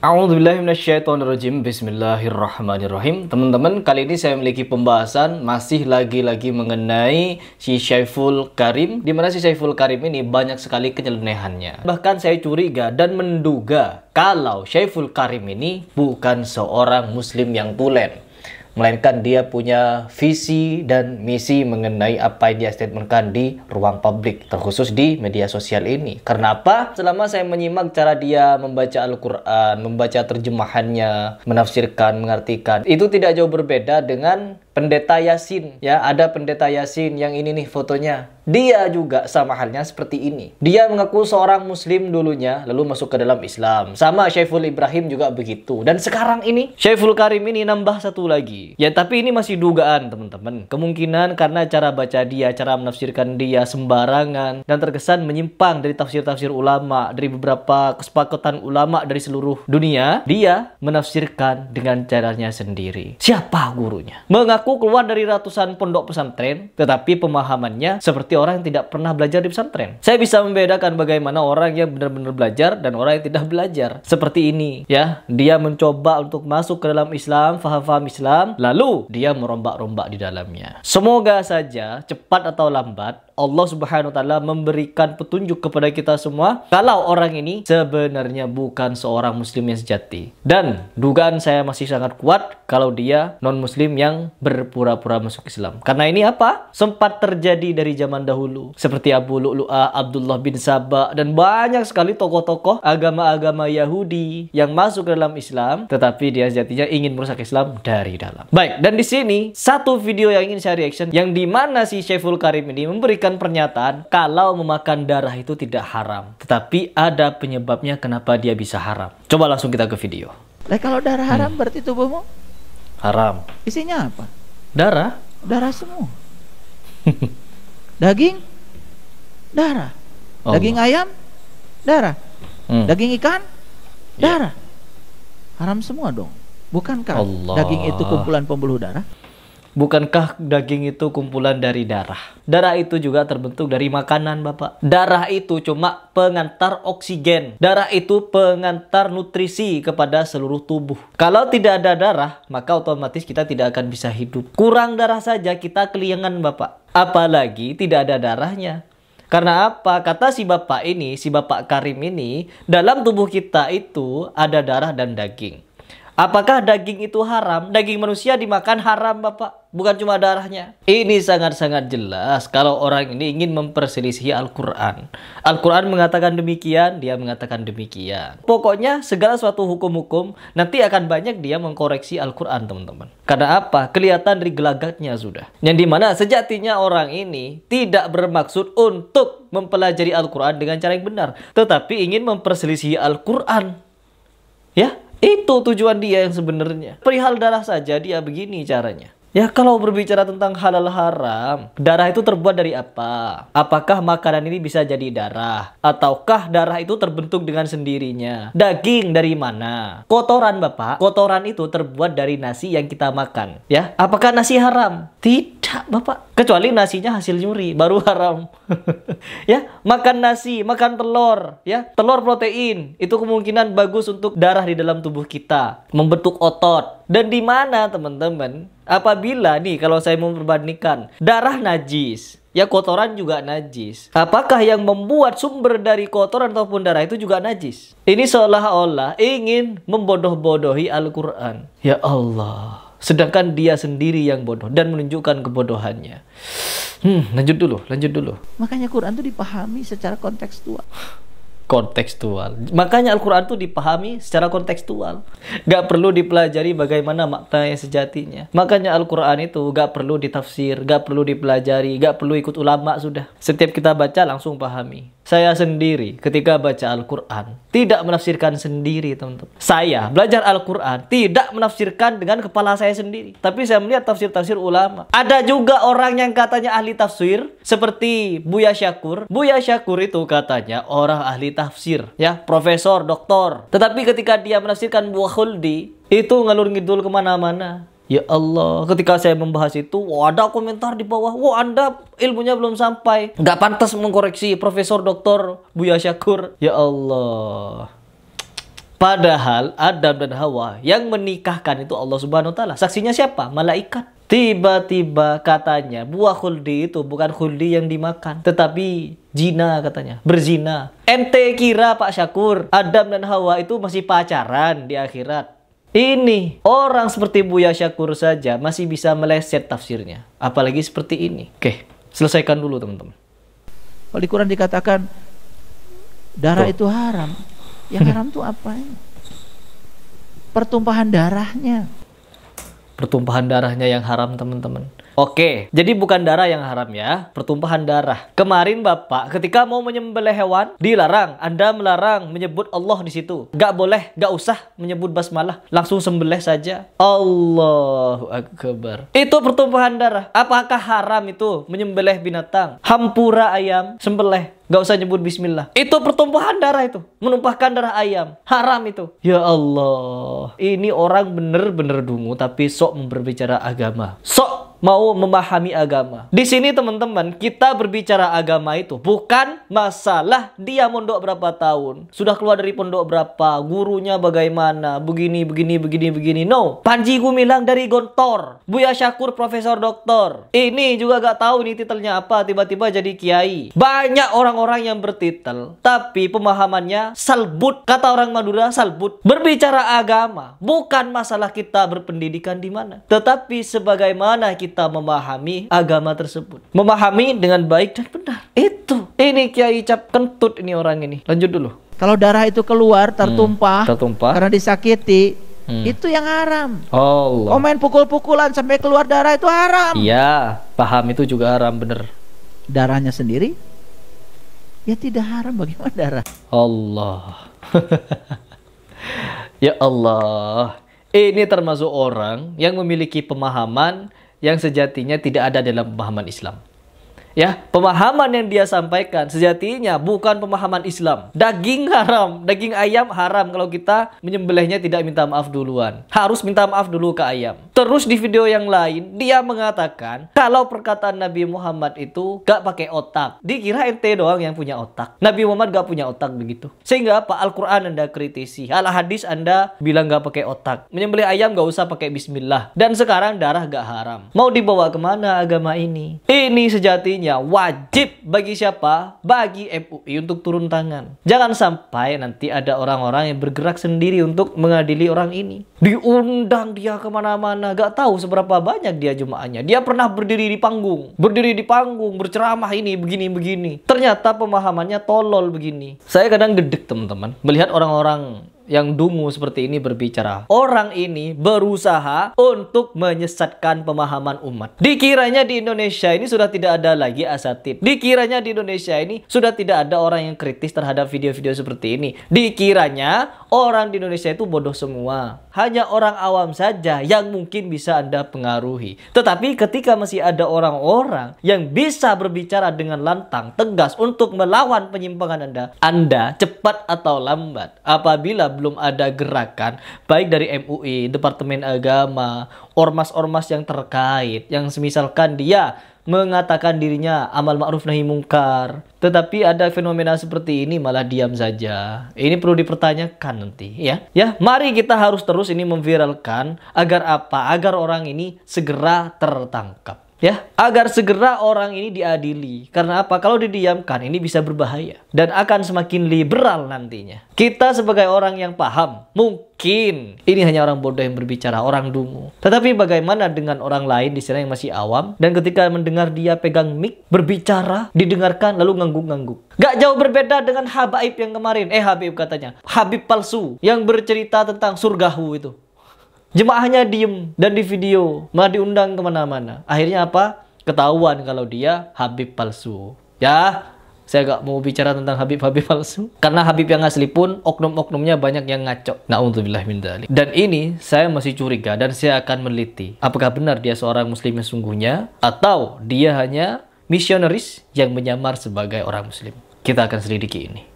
A'udzubillahiminasyaitonirrajim. Bismillahirrahmanirrahim. Teman-teman, kali ini saya memiliki pembahasan masih lagi-lagi mengenai si Syaiful Karim, di mana si Syaiful Karim ini banyak sekali kenyelewengannya. Bahkan saya curiga dan menduga kalau Syaiful Karim ini bukan seorang muslim yang tulen, melainkan dia punya visi dan misi mengenai apa yang dia statementkan di ruang publik, terkhusus di media sosial ini. Karena apa? Selama saya menyimak cara dia membaca Al-Quran, membaca terjemahannya, menafsirkan, mengartikan, itu tidak jauh berbeda dengan pendeta Yasin. Ya, ada pendeta Yasin yang ini nih fotonya. Dia juga sama halnya seperti ini. Dia mengaku seorang muslim dulunya, lalu masuk ke dalam Islam. Sama Syaiful Ibrahim juga begitu. Dan sekarang ini, Syaiful Karim ini nambah satu lagi. Ya, tapi ini masih dugaan, teman-teman. Kemungkinan karena cara baca dia, cara menafsirkan dia sembarangan, dan terkesan menyimpang dari tafsir-tafsir ulama, dari beberapa kesepakatan ulama dari seluruh dunia. Dia menafsirkan dengan caranya sendiri. Siapa gurunya? Mengaku keluar dari ratusan pondok pesantren, tetapi pemahamannya seperti orang yang tidak pernah belajar di pesantren. Saya bisa membedakan bagaimana orang yang benar-benar belajar dan orang yang tidak belajar. Seperti ini, ya. Dia mencoba untuk masuk ke dalam Islam, faham-faham Islam, lalu dia merombak-rombak di dalamnya. Semoga saja cepat atau lambat Allah Subhanahu wa taala memberikan petunjuk kepada kita semua kalau orang ini sebenarnya bukan seorang muslim yang sejati. Dan dugaan saya masih sangat kuat kalau dia non-muslim yang berpura-pura masuk Islam. Karena ini apa? Sempat terjadi dari zaman dahulu. Seperti Abu Lu'lu'ah, Abdullah bin Sabah, dan banyak sekali tokoh-tokoh agama-agama Yahudi yang masuk ke dalam Islam, tetapi dia sejatinya ingin merusak Islam dari dalam. Baik, dan di sini satu video yang ingin saya reaction, yang dimana si Syaiful Karim ini memberikan pernyataan kalau memakan darah itu tidak haram, tetapi ada penyebabnya kenapa dia bisa haram. Coba langsung kita ke video. Lah kalau darah haram berarti tubuhmu haram. Isinya apa? Darah. Darah semua. Daging, darah. Allah. Daging ayam, darah. Daging ikan, darah. Haram semua dong. Bukankah Allah. daging itu kumpulan pembuluh darah? Bukankah daging itu kumpulan dari darah? Darah itu juga terbentuk dari makanan, Bapak. Darah itu cuma pengantar oksigen. Darah itu pengantar nutrisi kepada seluruh tubuh. Kalau tidak ada darah, maka otomatis kita tidak akan bisa hidup. Kurang darah saja kita keliangan, Bapak. Apalagi tidak ada darahnya. Karena apa? Kata si Bapak ini, si Bapak Karim ini, dalam tubuh kita itu ada darah dan daging. Apakah daging itu haram? Daging manusia dimakan haram, Bapak. Bukan cuma darahnya. Ini sangat-sangat jelas kalau orang ini ingin memperselisihi Al-Quran. Al-Quran mengatakan demikian, dia mengatakan demikian. Pokoknya segala suatu hukum-hukum nanti akan banyak dia mengkoreksi Al-Quran, teman-teman. Karena apa? Kelihatan dari gelagatnya sudah. Yang dimana sejatinya orang ini tidak bermaksud untuk mempelajari Al-Quran dengan cara yang benar, tetapi ingin memperselisihi Al-Quran. Ya? Itu tujuan dia yang sebenarnya. Perihal darah saja dia begini caranya. Ya, kalau berbicara tentang halal haram, darah itu terbuat dari apa? Apakah makanan ini bisa jadi darah? Ataukah darah itu terbentuk dengan sendirinya? Daging dari mana? Kotoran, Bapak. Kotoran itu terbuat dari nasi yang kita makan. Ya, apakah nasi haram? Tidak, Bapak. Kecuali nasinya hasil nyuri, baru haram. Ya, makan nasi, makan telur, ya, telur protein, itu kemungkinan bagus untuk darah di dalam tubuh kita, membentuk otot. Dan di mana, teman-teman? Apabila nih, kalau saya mau perbandingkan, darah najis, ya kotoran juga najis. Apakah yang membuat sumber dari kotoran ataupun darah itu juga najis? Ini seolah-olah ingin membodoh-bodohi Al-Quran. Ya Allah. Sedangkan dia sendiri yang bodoh dan menunjukkan kebodohannya. Lanjut dulu. Makanya Quran itu dipahami secara kontekstual. Makanya Al-Quran itu dipahami secara kontekstual. Gak perlu dipelajari bagaimana maknanya sejatinya. Makanya Al-Quran itu gak perlu ditafsir, gak perlu dipelajari, gak perlu ikut ulama sudah. Setiap kita baca langsung pahami. Saya sendiri ketika baca Al-Quran tidak menafsirkan sendiri, teman-teman. Saya belajar Al-Quran tidak menafsirkan dengan kepala saya sendiri, tapi saya melihat tafsir-tafsir ulama. Ada juga orang yang katanya ahli tafsir seperti Buya Syakur. Buya Syakur itu katanya orang ahli tafsir, ya, profesor, doktor. Tetapi ketika dia menafsirkan Buah Khuldi, itu ngalur ngidul kemana-mana. Ya Allah, ketika saya membahas itu, ada komentar di bawah, wah Anda ilmunya belum sampai, nggak pantas mengkoreksi Profesor Dr. Buya Syakur. Ya Allah, Padahal Adam dan Hawa yang menikahkan itu Allah Subhanahu wa taala. Saksinya siapa? Malaikat. Tiba-tiba katanya buah khuldi itu bukan khuldi yang dimakan, tetapi zina katanya, berzina. Ente kira Pak Syakur, Adam dan Hawa itu masih pacaran di akhirat? Ini orang seperti Buya Syakur saja masih bisa meleset tafsirnya, apalagi seperti ini. Oke, selesaikan dulu teman-teman. Kalau di Quran dikatakan darah itu haram, yang haram itu apa? Pertumpahan darahnya. Pertumpahan darahnya yang haram teman-teman. Oke, jadi bukan darah yang haram ya, pertumpahan darah. Kemarin Bapak ketika mau menyembelih hewan dilarang, Anda melarang menyebut Allah di situ. Gak boleh, gak usah menyebut basmalah, langsung sembelih saja. Allahu Akbar. Itu pertumpahan darah. Apakah haram itu menyembelih binatang? Hampura ayam, sembelih, gak usah nyebut bismillah. Itu pertumpahan darah itu, menumpahkan darah ayam. Haram itu. Ya Allah, ini orang bener-bener dungu tapi sok berbicara agama. Sok mau memahami agama. Di sini teman-teman, kita berbicara agama itu bukan masalah dia mondok berapa tahun, sudah keluar dari pondok berapa, gurunya bagaimana, begini. No, Panji Gumilang dari Gontor, Buya Syakur profesor doktor. Ini juga gak tahu nih titelnya apa, tiba-tiba jadi kiai. Banyak orang-orang yang bertitel, tapi pemahamannya salbut. Kata orang Madura, salbut. Berbicara agama bukan masalah kita berpendidikan di mana, tetapi sebagaimana kita memahami agama tersebut, memahami dengan baik dan benar. Itu ini Kiai Cap kentut ini orang ini. Lanjut dulu. Kalau darah itu keluar tertumpah karena disakiti, itu yang haram. Allah. Komen pukul-pukulan sampai keluar darah itu haram. Iya, paham, itu juga haram, bener. Darahnya sendiri ya tidak haram, bagaimana darah? Allah. Ya Allah. Ini termasuk orang yang memiliki pemahaman yang sejatinya tidak ada dalam pemahaman Islam. Ya, pemahaman yang dia sampaikan sejatinya bukan pemahaman Islam. Daging haram, daging ayam haram kalau kita menyembelihnya tidak minta maaf duluan. Harus minta maaf dulu ke ayam. Terus di video yang lain dia mengatakan kalau perkataan Nabi Muhammad itu gak pakai otak. Dikira ente doang yang punya otak. Nabi Muhammad gak punya otak begitu. Sehingga apa? Al-Quran Anda kritisi, al-hadis Anda bilang gak pakai otak. Menyembelih ayam gak usah pakai bismillah. Dan sekarang darah gak haram. Mau dibawa kemana agama ini? Ini sejatinya wajib bagi siapa? Bagi MUI untuk turun tangan. Jangan sampai nanti ada orang-orang yang bergerak sendiri untuk mengadili orang ini. Diundang dia kemana-mana, gak tahu seberapa banyak dia jemaahnya. Dia pernah berdiri di panggung, berceramah ini begini-begini. Ternyata pemahamannya tolol begini. Saya kadang gedek teman-teman melihat orang-orang yang dungu seperti ini berbicara. Orang ini berusaha untuk menyesatkan pemahaman umat. Dikiranya di Indonesia ini sudah tidak ada lagi asatid. Dikiranya di Indonesia ini sudah tidak ada orang yang kritis terhadap video-video seperti ini. Dikiranya orang di Indonesia itu bodoh semua. Hanya orang awam saja yang mungkin bisa Anda pengaruhi. Tetapi ketika masih ada orang-orang yang bisa berbicara dengan lantang, tegas untuk melawan penyimpangan Anda cepat atau lambat, apabila belum ada gerakan baik dari MUI, Departemen Agama, ormas-ormas yang terkait, yang semisalkan dia mengatakan dirinya amal ma'ruf nahi mungkar, tetapi ada fenomena seperti ini malah diam saja. Ini perlu dipertanyakan nanti ya. Ya, mari kita harus terus ini memviralkan agar apa? Agar orang ini segera tertangkap. Ya, agar segera orang ini diadili. Karena apa? Kalau didiamkan ini bisa berbahaya dan akan semakin liberal nantinya. Kita sebagai orang yang paham, mungkin ini hanya orang bodoh yang berbicara, orang dungu. Tetapi bagaimana dengan orang lain di sana yang masih awam dan ketika mendengar dia pegang mic berbicara, didengarkan lalu ngangguk-ngangguk. Gak jauh berbeda dengan Habaib yang kemarin. Habib katanya, Habib palsu yang bercerita tentang surgahu itu. Jemaahnya diem dan di video, malah diundang kemana-mana. Akhirnya apa? Ketahuan kalau dia Habib palsu. Ya, saya gak mau bicara tentang Habib-Habib palsu. Karena Habib yang asli pun oknum-oknumnya banyak yang ngaco. Na'udzubillah min dzalik. Dan ini saya masih curiga dan saya akan meneliti. Apakah benar dia seorang muslim yang sungguhnya atau dia hanya misionaris yang menyamar sebagai orang muslim. Kita akan selidiki ini.